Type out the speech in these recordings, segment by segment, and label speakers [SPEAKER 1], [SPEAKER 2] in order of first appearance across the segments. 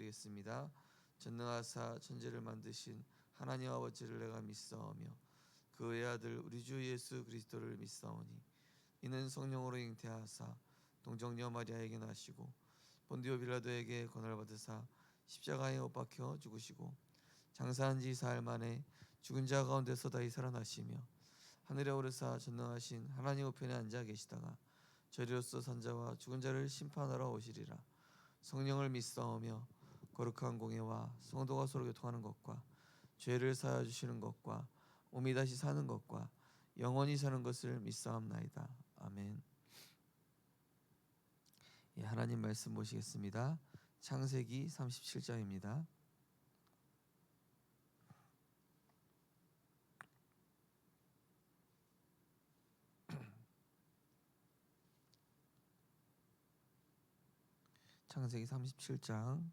[SPEAKER 1] 기도드리겠습니다. 전능하사 천지를 만드신 하나님 아버지를 내가 믿사오며 그 외아들 우리 주 예수 그리스도를 믿사오니 이는 성령으로 잉태하사 동정녀 마리아에게 나시고 본디오 빌라도에게 고난을 받으사 십자가에 못 박혀 죽으시고 장사한 지 사흘 만에 죽은 자 가운데서 다시 살아나시며 하늘에 오르사 전능하신 하나님 우편에 앉아 계시다가 저리로서 산자와 죽은 자를 심판하러 오시리라. 성령을 믿사오며 거룩한 공예와 성도가 서로 교통하는 것과 죄를 사하여 주시는 것과 몸이 다시 사는 것과 영원히 사는 것을 믿사옵나이다. 아멘. 예, 하나님 말씀 보시겠습니다. 창세기 37장입니다. 창세기 37장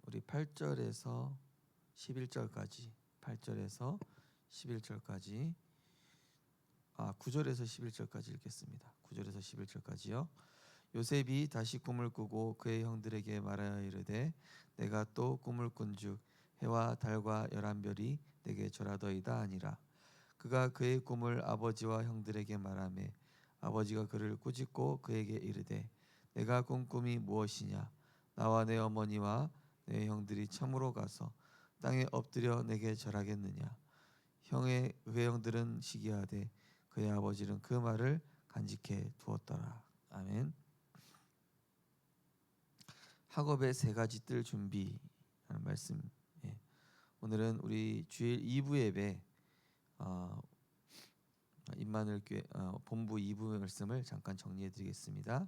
[SPEAKER 1] 우리 8절에서 11절까지 8절에서 11절까지 9절에서 11절까지 읽겠습니다. 9절에서 11절까지요. 요셉이 다시 꿈을 꾸고 그의 형들에게 말하여 이르되 내가 또 꿈을 꾼즉 해와 달과 11별이 내게 절하더이다 하니라. 그가 그의 꿈을 아버지와 형들에게 말하매 아버지가 그를 꾸짖고 그에게 이르되 내가 꾼 꿈이 무엇이냐. 나와 내 어머니와 내 형들이 참으로 가서 땅에 엎드려 내게 절하겠느냐. 그의 형들은 시기하되 그의 아버지는 그 말을 간직해 두었더라. 아멘. 학업의 세 가지 뜰 준비하는 말씀. 오늘은 우리 주일 2부 예배 임마누엘 교회 본부 2부 말씀을 잠깐 정리해 드리겠습니다.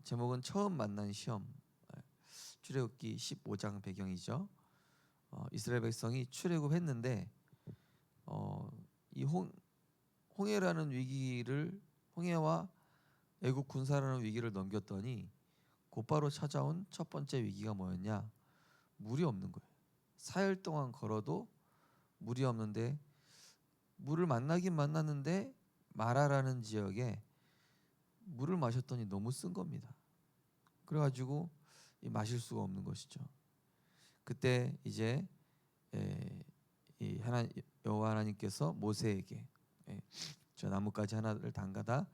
[SPEAKER 1] 제목은 처음 만난 시험. 출애굽기 15장 배경이죠. 이스라엘 백성이 출애굽했는데 이 홍해라는 위기를 홍해와 애국 군사라는 위기를 넘겼더니 곧바로 찾아온 첫 번째 위기가 뭐였냐? 물이 없는 거예요. 사흘 동안 걸어도 물이 없는데 물을 만나긴 만났는데 마라라는 지역에 물을 마셨더니 너무 쓴 겁니다. 그래가지고 마실 수가 없는 것이죠. 그때 이제 여호와 하나님께서 모세에게 저 나뭇가지 하나를 담가다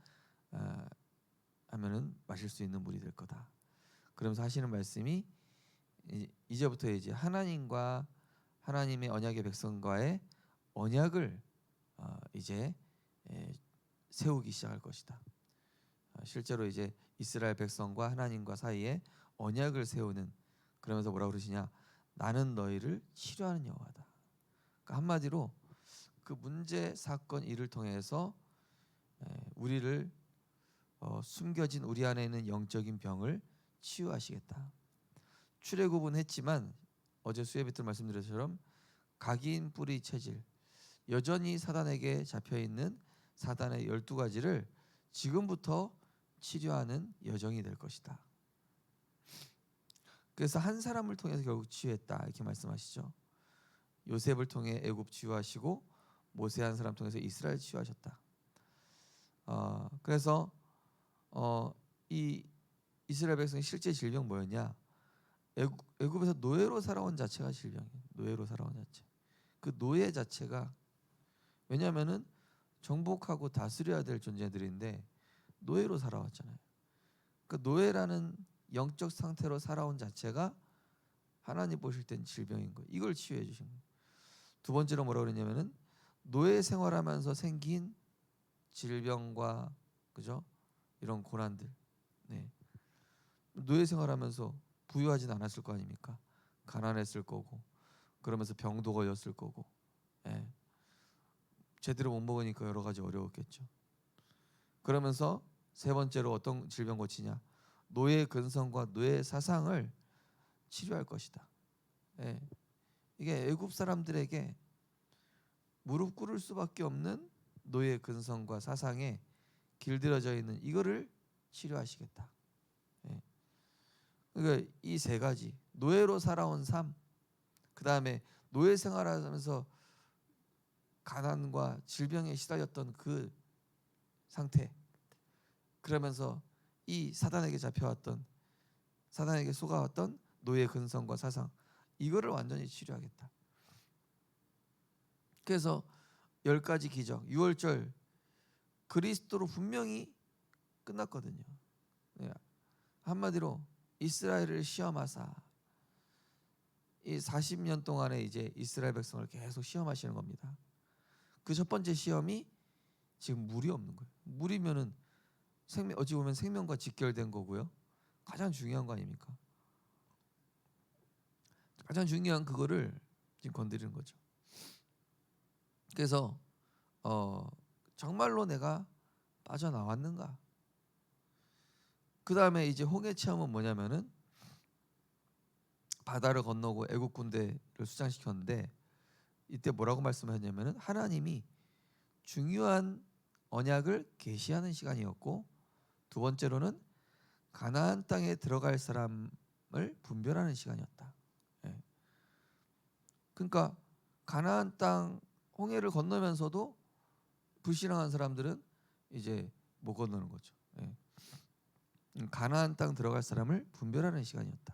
[SPEAKER 1] 하면은 마실 수 있는 물이 될 거다. 그러면서 하시는 말씀이 이제부터 이제 하나님과 하나님의 언약의 백성과의 언약을 이제 세우기 시작할 것이다. 실제로 이제 이스라엘 백성과 하나님과 사이에 언약을 세우는, 그러면서 뭐라고 그러시냐? 나는 너희를 치료하는 여호와다. 그러니까 한마디로 그 문제 사건 일을 통해서 우리를 숨겨진 우리 안에 있는 영적인 병을 치유하시겠다. 출애굽은 했지만 어제 수예배 때 말씀드린 것처럼 각인 뿌리 체질, 여전히 사단에게 잡혀있는 사단의 12가지를 지금부터 치료하는 여정이 될 것이다. 그래서 한 사람을 통해서 결국 치유했다 이렇게 말씀하시죠. 요셉을 통해 애굽 치유하시고 모세 한 사람 통해서 이스라엘 치유하셨다. 그래서 이 이스라엘 백성의 실제 질병 뭐였냐? 애굽에서 노예로 살아온 자체가 질병이에요. 노예로 살아온 자체. 그 노예 자체가, 왜냐하면은 정복하고 다스려야 될 존재들인데 노예로 살아왔잖아요. 그 노예라는 영적 상태로 살아온 자체가 하나님 보실 땐 질병인 거예요. 이걸 치유해 주신 거예요. 두 번째로 뭐라고 그러냐면은 노예 생활하면서 생긴 질병과 그죠? 이런 고난들. 노예 생활하면서 부유하진 않았을 거 아닙니까? 가난했을 거고, 그러면서 병도 걸렸을 거고, 제대로 못 먹으니까 여러 가지 어려웠겠죠. 그러면서 세 번째로 어떤 질병 고치냐? 노예 근성과 노예 사상을 치료할 것이다. 이게 애굽 사람들에게 무릎 꿇을 수밖에 없는 노예 근성과 사상에 길들여져 있는 이거를 치료하시겠다. 그러니까 이 세 가지, 노예로 살아온 삶, 그 다음에 노예 생활하면서 가난과 질병에 시달렸던 그 상태, 그러면서 이 사단에게 잡혀왔던, 사단에게 속아왔던 노예 근성과 사상, 이거를 완전히 치료하겠다. 그래서 10가지 기적, 6월절 그리스도로 분명히 끝났거든요. 네. 한마디로 이스라엘을 시험하사, 이 40년 동안에 이제 이스라엘 백성을 계속 시험하시는 겁니다. 그 첫 번째 시험이 지금 물이 없는 거예요. 물이면은 어찌 보면 생명과 직결된 거고요. 가장 중요한 거 아닙니까? 가장 중요한 그거를 지금 건드리는 거죠. 그래서 정말로 내가 빠져나왔는가? 그 다음에 이제 홍해 체험은 뭐냐면은 바다를 건너고 애국 군대를 수장시켰는데, 이때 뭐라고 말씀하셨냐면은 하나님이 중요한 언약을 계시하는 시간이었고, 두 번째로는 가나안 땅에 들어갈 사람을 분별하는 시간이었다. 예. 그러니까 가나안 땅 홍해를 건너면서도 불신앙한 사람들은 이제 못 건너는 거죠. 예. 가나안 땅 들어갈 사람을 분별하는 시간이었다.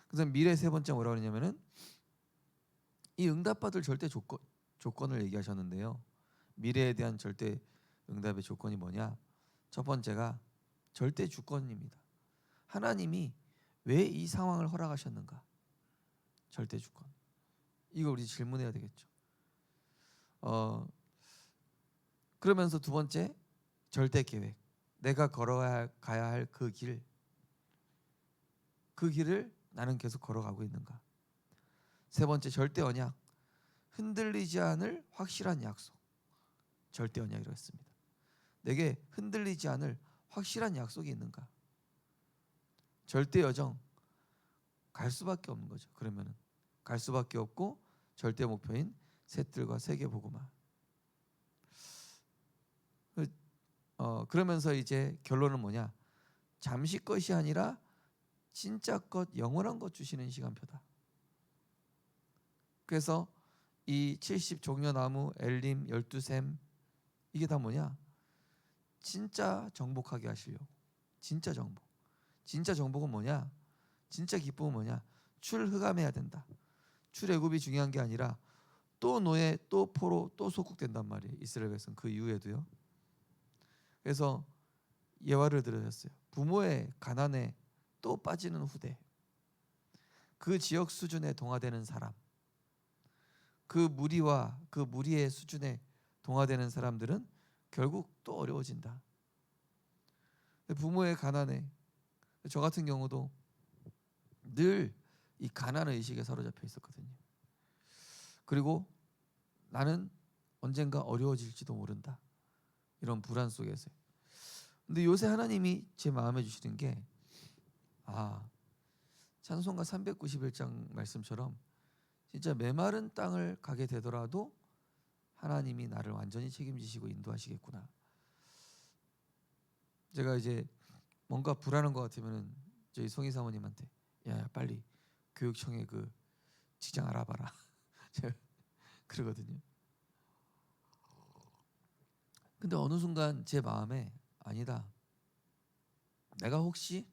[SPEAKER 1] 그래서 미래 세 번째 뭐라고 하냐면은 이 응답받을 절대 조건을 얘기하셨는데요. 미래에 대한 절대 응답의 조건이 뭐냐? 첫 번째가 절대 주권입니다. 하나님이 왜 이 상황을 허락하셨는가? 절대 주권. 이거 우리 질문해야 되겠죠. 그러면서 두 번째 절대 계획. 내가 걸어가야 할 그 길, 그 길을 나는 계속 걸어가고 있는가? 세 번째 절대 언약. 흔들리지 않을 확실한 약속. 절대 언약이라고 했습니다. 내게 흔들리지 않을 확실한 약속이 있는가? 절대 여정. 갈 수밖에 없는 거죠. 그러면은 갈 수밖에 없고 절대 목표인 셋들과 세계 복음화. 그러면서 이제 결론은 뭐냐? 잠시 것이 아니라 진짜 것, 영원한 것 주시는 시간표다. 그래서 이 70 종려나무, 엘림, 12샘, 이게 다 뭐냐? 진짜 정복하게 하시려고. 진짜 정복. 진짜 정복은 뭐냐? 진짜 기쁨은 뭐냐? 출흑암해야 된다. 출애굽이 중요한 게 아니라 또 노예, 또 포로, 또 속국된단 말이에요. 이스라엘 백성 그 이후에도요. 그래서 예화를 들으셨어요. 부모의 가난에 또 빠지는 후대. 그 지역 수준에 동화되는 사람. 그 무리와 그 무리의 수준에 동화되는 사람들은 결국 또 어려워진다. 부모의 가난에, 저 같은 경우도 늘 이 가난 의식에 사로잡혀 있었거든요. 그리고 나는 언젠가 어려워질지도 모른다. 이런 불안 속에서. 근데 요새 하나님이 제 마음에 주시는 게 찬송가 391장 말씀처럼 진짜 메마른 땅을 가게 되더라도 하나님이 나를 완전히 책임지시고 인도하시겠구나. 제가 이제 뭔가 불안한 것 같으면은 저희 송이 사모님한테 야 빨리 교육청에 그 직장 알아봐라. 제가 그러거든요. 근데 어느 순간 제 마음에 아니다. 내가 혹시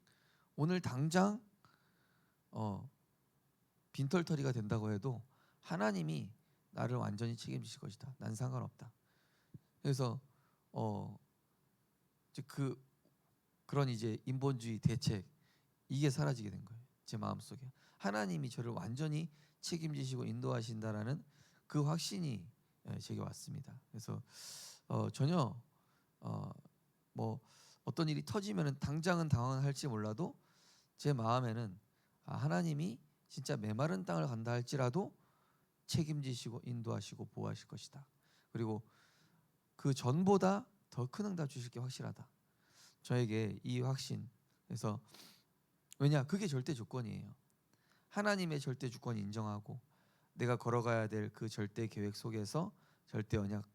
[SPEAKER 1] 오늘 당장 빈털터리가 된다고 해도 하나님이 나를 완전히 책임지실 것이다. 난 상관없다. 그래서 그런 이제 인본주의 대책 이게 사라지게 된 거예요. 제 마음속에 하나님이 저를 완전히 책임지시고 인도하신다라는 그 확신이 제게 왔습니다. 그래서 전혀 뭐 어떤 일이 터지면은 당장은 당황할지 몰라도 제 마음에는 하나님이 진짜 메마른 땅을 간다 할지라도 책임지시고 인도하시고 보호하실 것이다. 그리고 그 전보다 더 큰 응답 주실 게 확실하다. 저에게 이 확신. 그래서 왜냐? 그게 절대 조건이에요. 하나님의 절대 주권 인정하고 내가 걸어가야 될 그 절대 계획 속에서 절대 언약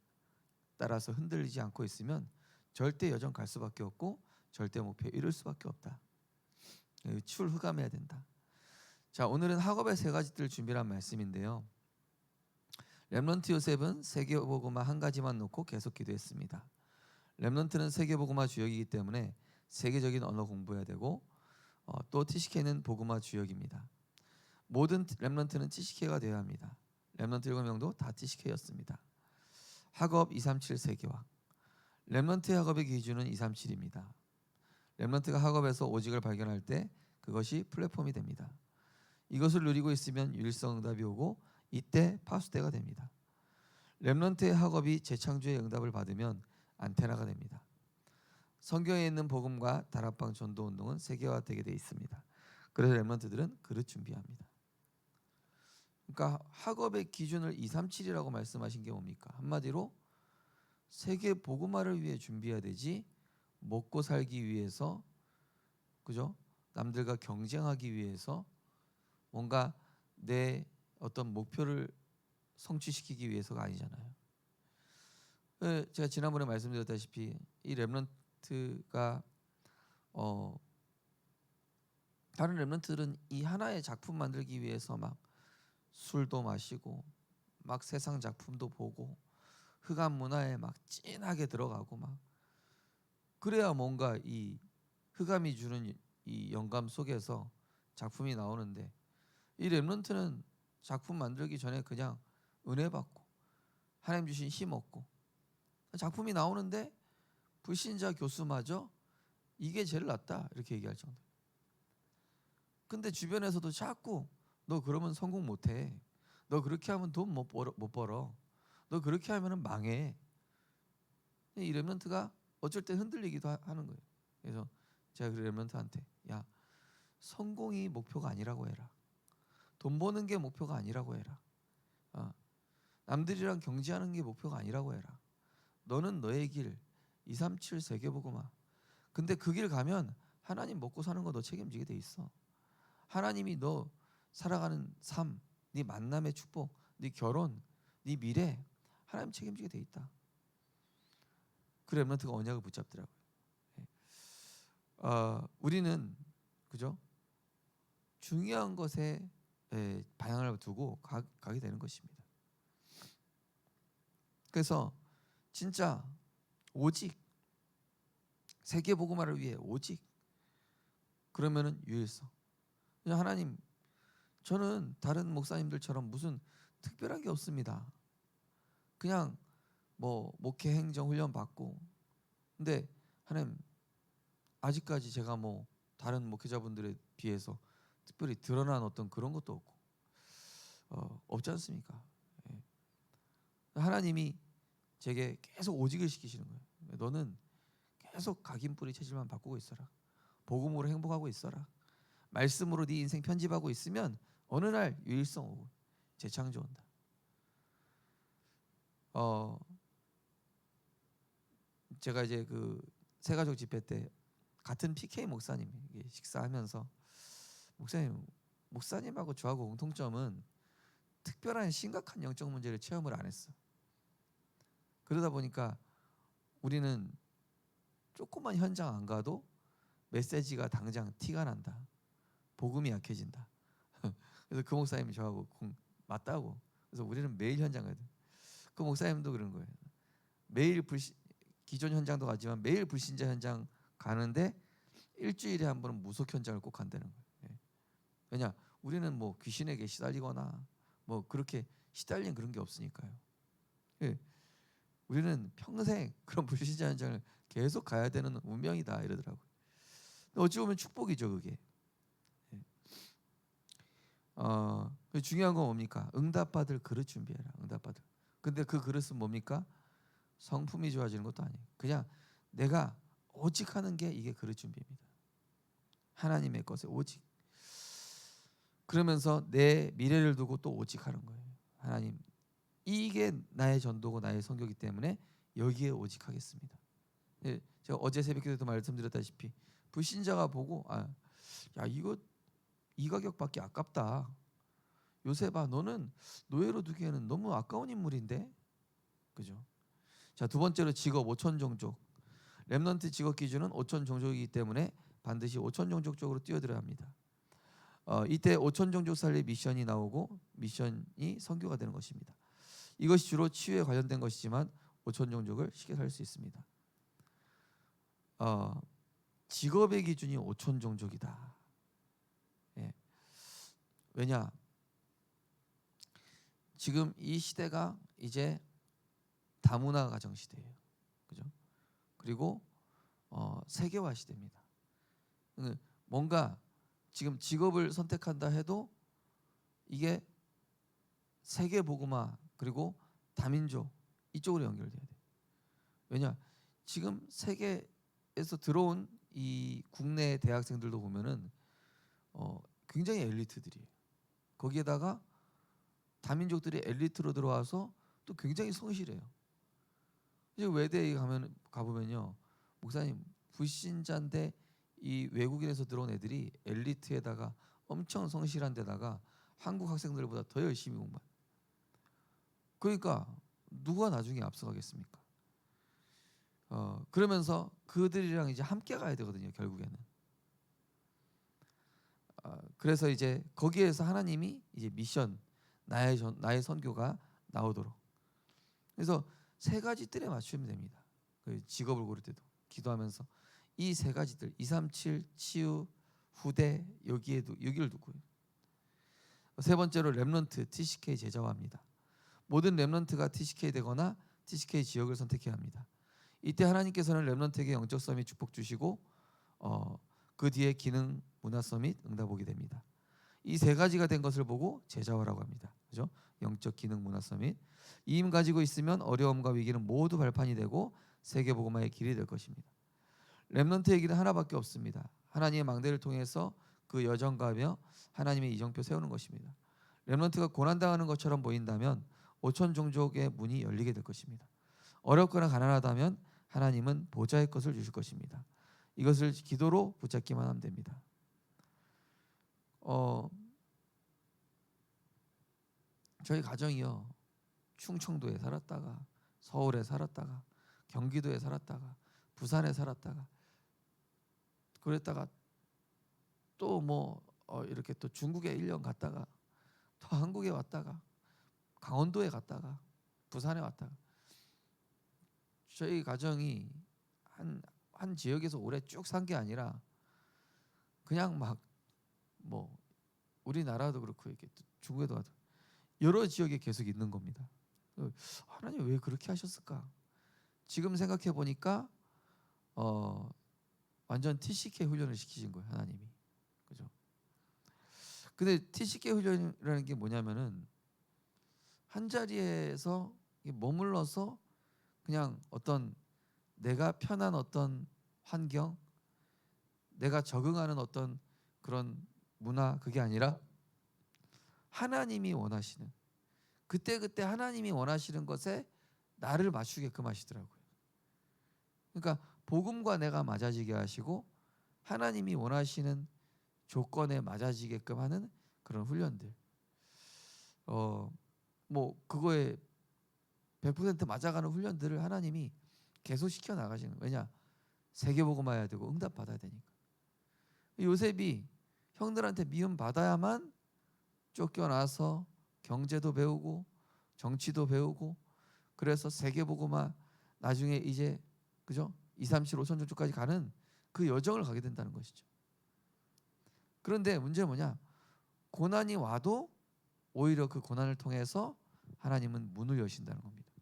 [SPEAKER 1] 따라서 흔들리지 않고 있으면 절대 여정 갈 수밖에 없고 절대 목표에 이룰 수밖에 없다. 출흑암해야 된다. 자, 오늘은 학업의 세 가지들 준비한 말씀인데요. 렘넌트 요셉은 세계복음화 한 가지만 놓고 계속 기도했습니다. 렘넌트는 세계복음화 주역이기 때문에 세계적인 언어 공부해야 되고 또 TCK는 복음화 주역입니다. 모든 렘넌트는 TCK가 되어야 합니다. 렘넌트 7명도 다 TCK였습니다. 학업 237 세계화. 렘넌트의 학업의 기준은 237입니다. 렘넌트가 학업에서 오직을 발견할 때 그것이 플랫폼이 됩니다. 이것을 누리고 있으면 유일성 응답이 오고 이때 파수대가 됩니다. 렘넌트의 학업이 재창조의 응답을 받으면 안테나가 됩니다. 성경에 있는 복음과 다락방 전도 운동은 세계화되게 돼 있습니다. 그래서 렘넌트들은 그릇 준비합니다. 그러니까 학업의 기준을 237이라고 말씀하신 게 뭡니까? 한마디로 세계 복음화를 위해 준비해야 되지 먹고 살기 위해서, 그죠? 남들과 경쟁하기 위해서 뭔가 내 어떤 목표를 성취시키기 위해서가 아니잖아요. 제가 지난번에 말씀드렸다시피 이 렘넌트가 다른 렘넌트들은 이 하나의 작품 만들기 위해서 막 술도 마시고 막 세상 작품도 보고 흑암 문화에 막 찐하게 들어가고 막 그래야 뭔가 이 흑암이 주는 이 영감 속에서 작품이 나오는데, 이 렘넌트는 작품 만들기 전에 그냥 은혜 받고 하나님 주신 힘 얻고 작품이 나오는데 불신자 교수마저 이게 제일 낫다 이렇게 얘기할 정도. 근데 주변에서도 자꾸 너 그러면 성공 못해, 너 그렇게 하면 돈 못 벌어, 너 그렇게 하면은 망해. 이 렘넌트가 어쩔 때 흔들리기도 하는 거예요. 그래서 제가 그 렘넌트한테 야, 성공이 목표가 아니라고 해라. 돈 버는 게 목표가 아니라고 해라. 남들이랑 경쟁하는 게 목표가 아니라고 해라. 너는 너의 길 237 세계복음화. 근데 그 길 가면 하나님 먹고 사는 거 너 책임지게 돼 있어. 하나님이 너 살아가는 삶, 네 만남의 축복, 네 결혼, 네 미래 하나님 책임지게 돼 있다. 그 렘넌트가 언약을 붙잡더라고요. 우리는 그죠? 중요한 것에 방향을 두고 가게 되는 것입니다. 그래서 진짜 오직 세계 복음화를 위해 오직 그러면은 유일성. 그냥 하나님, 저는 다른 목사님들처럼 무슨 특별한 게 없습니다. 그냥 뭐 목회 행정 훈련 받고, 근데 하나님 아직까지 제가 뭐 다른 목회자분들에 비해서 특별히 드러난 어떤 그런 것도 없고 없지 않습니까? 예. 하나님이 제게 계속 오직을 시키시는 거예요. 너는 계속 각인뿌리 체질만 바꾸고 있어라. 복음으로 행복하고 있어라. 말씀으로 네 인생 편집하고 있으면 어느 날 유일성 오고 재창조 온다. 제가 이제 그 새가족 집회 때 같은 PK 목사님 식사하면서 목사님하고 저하고 공통점은 특별한 심각한 영적 문제를 체험을 안 했어. 그러다 보니까 우리는 조그만 현장 안 가도 메시지가 당장 티가 난다. 복음이 약해진다. 그래서 그 목사님이 저하고 맞다고. 그래서 우리는 매일 현장 가야 돼. 그 목사님도 그런 거예요. 매일 기존 현장도 가지만 매일 불신자 현장 가는데 일주일에 한 번은 무속 현장을 꼭 간다는 거예요. 예. 왜냐? 우리는 뭐 귀신에게 시달리거나 뭐 그렇게 시달린 그런 게 없으니까요. 예. 우리는 평생 그런 불신자 현장을 계속 가야 되는 운명이다 이러더라고요. 어찌 보면 축복이죠 그게. 중요한 건 뭡니까? 응답받을 그릇 준비해라. 응답받을. 근데 그 그릇은 뭡니까? 성품이 좋아지는 것도 아니에요. 그냥 내가 오직 하는 게 이게 그릇 준비입니다. 하나님의 것에 오직. 그러면서 내 미래를 두고 또 오직 하는 거예요. 하나님, 이게 나의 전도고 나의 선교이기 때문에 여기에 오직 하겠습니다. 예, 제가 어제 새벽기도에도 말씀드렸다시피 불신자가 보고 야 이거 이 가격밖에 아깝다. 요셉아 너는 노예로 두기에는 너무 아까운 인물인데, 그죠? 자, 두 번째로 직업 5천 종족. 렘넌트 직업 기준은 5천 종족이기 때문에 반드시 5천 종족 쪽으로 뛰어들어야 합니다. 이때 5천 종족 살릴 미션이 나오고 미션이 선교가 되는 것입니다. 이것이 주로 치유에 관련된 것이지만 5천 종족을 쉽게 살 수 있습니다. 직업의 기준이 오촌 종족이다. 예. 왜냐? 지금 이 시대가 이제 다문화 가정 시대예요. 그죠? 그리고 세계화 시대입니다. 뭔가 지금 직업을 선택한다 해도 이게 세계 복음화 그리고 다민족 이쪽으로 연결돼야 돼. 왜냐? 지금 세계에서 들어온 이 국내 대학생들도 보면은 굉장히 엘리트들이에요. 거기에다가 다민족들이 엘리트로 들어와서 또 굉장히 성실해요. 이제 외대에 가보면요, 목사님 불신자인데 이 외국인에서 들어온 애들이 엘리트에다가 엄청 성실한 데다가 한국 학생들보다 더 열심히 공부해. 그러니까 누가 나중에 앞서가겠습니까? 그러면서 그들이랑 이제 함께 가야 되거든요, 결국에는. 그래서 이제 거기에서 하나님이 이제 미션, 나의 선교가 나오도록. 그래서 세 가지 뜰에 맞추면 됩니다. 그 직업을 고를 때도 기도하면서 이 세 가지들 237 치유 후대 여기를 두고요. 세 번째로 렘넌트 TCK 제자화입니다. 모든 렘넌트가 TCK 되거나 TCK 지역을 선택해야 합니다. 이때 하나님께서는 렘넌트에게 영적 서밋 축복 주시고 그 뒤에 기능 문화 서밋 응답 오게 됩니다. 이 세 가지가 된 것을 보고 제자화라고 합니다. 그죠? 영적 기능 문화 서밋. 이 힘 가지고 있으면 어려움과 위기는 모두 발판이 되고 세계 복음화의 길이 될 것입니다. 렘넌트의 길은 하나밖에 없습니다. 하나님의 망대를 통해서 그 여정가며 하나님의 이정표 세우는 것입니다. 렘넌트가 고난당하는 것처럼 보인다면 오천 종족의 문이 열리게 될 것입니다. 어렵거나 가난하다면 하나님은 보좌의 것을 주실 것입니다. 이것을 기도로 붙잡기만 하면 됩니다. 저희 가정이요, 충청도에 살았다가 서울에 살았다가 경기도에 살았다가 부산에 살았다가 그랬다가 또 이렇게 또 중국에 1년 갔다가 또 한국에 왔다가 강원도에 갔다가 부산에 왔다가 저희 가정이 한 지역에서 오래 쭉 산 게 아니라 그냥 우리나라도 그렇고 이렇게 중국에도 가도 여러 지역에 계속 있는 겁니다. 하나님 왜 그렇게 하셨을까? 지금 생각해 보니까 완전 TCK 훈련을 시키신 거예요, 하나님이. 그죠? 근데 TCK 훈련이라는 게 뭐냐면은 한 자리에서 머물러서 그냥 어떤 내가 편한 어떤 환경, 내가 적응하는 어떤 그런 문화, 그게 아니라 하나님이 원하시는, 그때 하나님이 원하시는 것에 나를 맞추게끔 하시더라고요. 그러니까 복음과 내가 맞아지게 하시고 하나님이 원하시는 조건에 맞아지게끔 하는 그런 훈련들. 그거에 100% 맞아가는 훈련들을 하나님이 계속 시켜 나가시는 거예요. 왜냐? 세계복음 해야 되고 응답 받아야 되니까. 요셉이 형들한테 미움 받아야만 쫓겨나서 경제도 배우고 정치도 배우고 그래서 세계복음화 나중에 이제 그죠? 2, 3, 7, 5천 종족까지 가는 그 여정을 가게 된다는 것이죠. 그런데 문제는 뭐냐? 고난이 와도 오히려 그 고난을 통해서 하나님은 문을 여신다는 겁니다.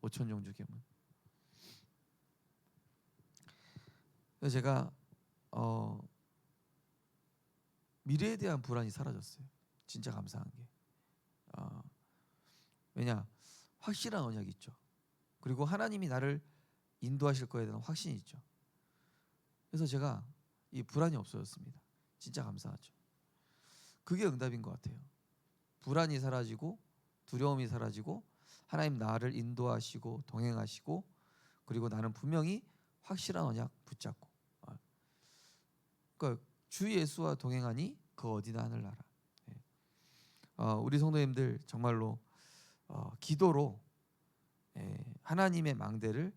[SPEAKER 1] 5천 종족의 문. 그래서 제가 미래에 대한 불안이 사라졌어요. 진짜 감사한 게. 왜냐? 확실한 언약이 있죠. 그리고 하나님이 나를 인도하실 거에 대한 확신이 있죠. 그래서 제가 이 불안이 없어졌습니다. 진짜 감사하죠. 그게 응답인 것 같아요. 불안이 사라지고 두려움이 사라지고 하나님 나를 인도하시고 동행하시고 그리고 나는 분명히 확실한 언약 붙잡고 그러니까 주 예수와 동행하니 그 어디나 하늘나라. 우리 성도님들 정말로 기도로 하나님의 망대를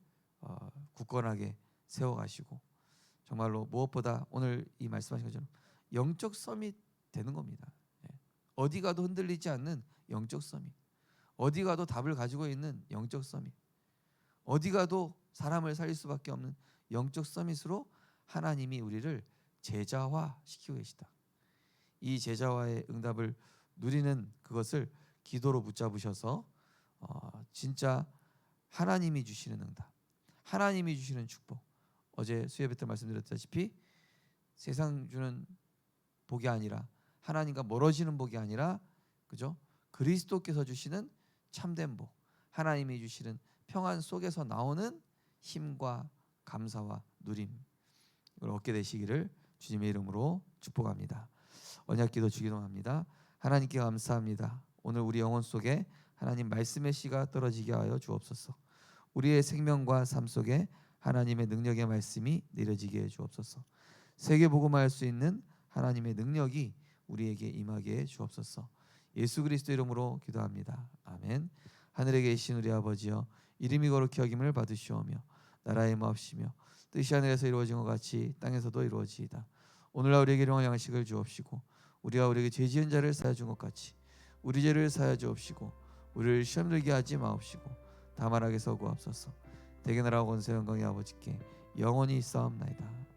[SPEAKER 1] 굳건하게 세워가시고 정말로 무엇보다 오늘 이 말씀하신 것처럼 영적 서밋 되는 겁니다. 어디 가도 흔들리지 않는 영적 서밋, 어디 가도 답을 가지고 있는 영적 서밋, 어디 가도 사람을 살릴 수밖에 없는 영적 서밋으로 하나님이 우리를 제자화 시키고 계시다. 이 제자화의 응답을 누리는 그것을 기도로 붙잡으셔서 진짜 하나님이 주시는 응답, 하나님이 주시는 축복. 어제 수요예배 때 말씀드렸다시피 세상 주는 복이 아니라, 하나님과 멀어지는 복이 아니라, 그죠? 그리스도께서 주시는 참된 복, 하나님이 주시는 평안 속에서 나오는 힘과 감사와 누림, 이걸 얻게 되시기를 주님의 이름으로 축복합니다. 언약기도 주기도합니다. 하나님께 감사합니다. 오늘 우리 영혼 속에 하나님 말씀의 씨가 떨어지게 하여 주옵소서. 우리의 생명과 삶 속에 하나님의 능력의 말씀이 내려지게 해 주옵소서. 세계 복음화할 수 있는 하나님의 능력이 우리에게 임하게 해 주옵소서. 예수 그리스도 이름으로 기도합니다. 아멘. 하늘에 계신 우리 아버지여, 이름이 거룩히 여김을 받으시오며 나라의 마옵시며 뜻이 하늘에서 이루어진 것 같이 땅에서도 이루어지이다. 오늘날 우리에게 일용할 양식을 주옵시고 우리가 우리에게 죄 지은 자를 사하여 준 것 같이 우리 죄를 사하여 주옵시고 우리를 시험 들게 하지 마옵시고 다만 악에서 구하옵소서. 대개 나라와 권세 영광이 아버지께 영원히 있사옵나이다.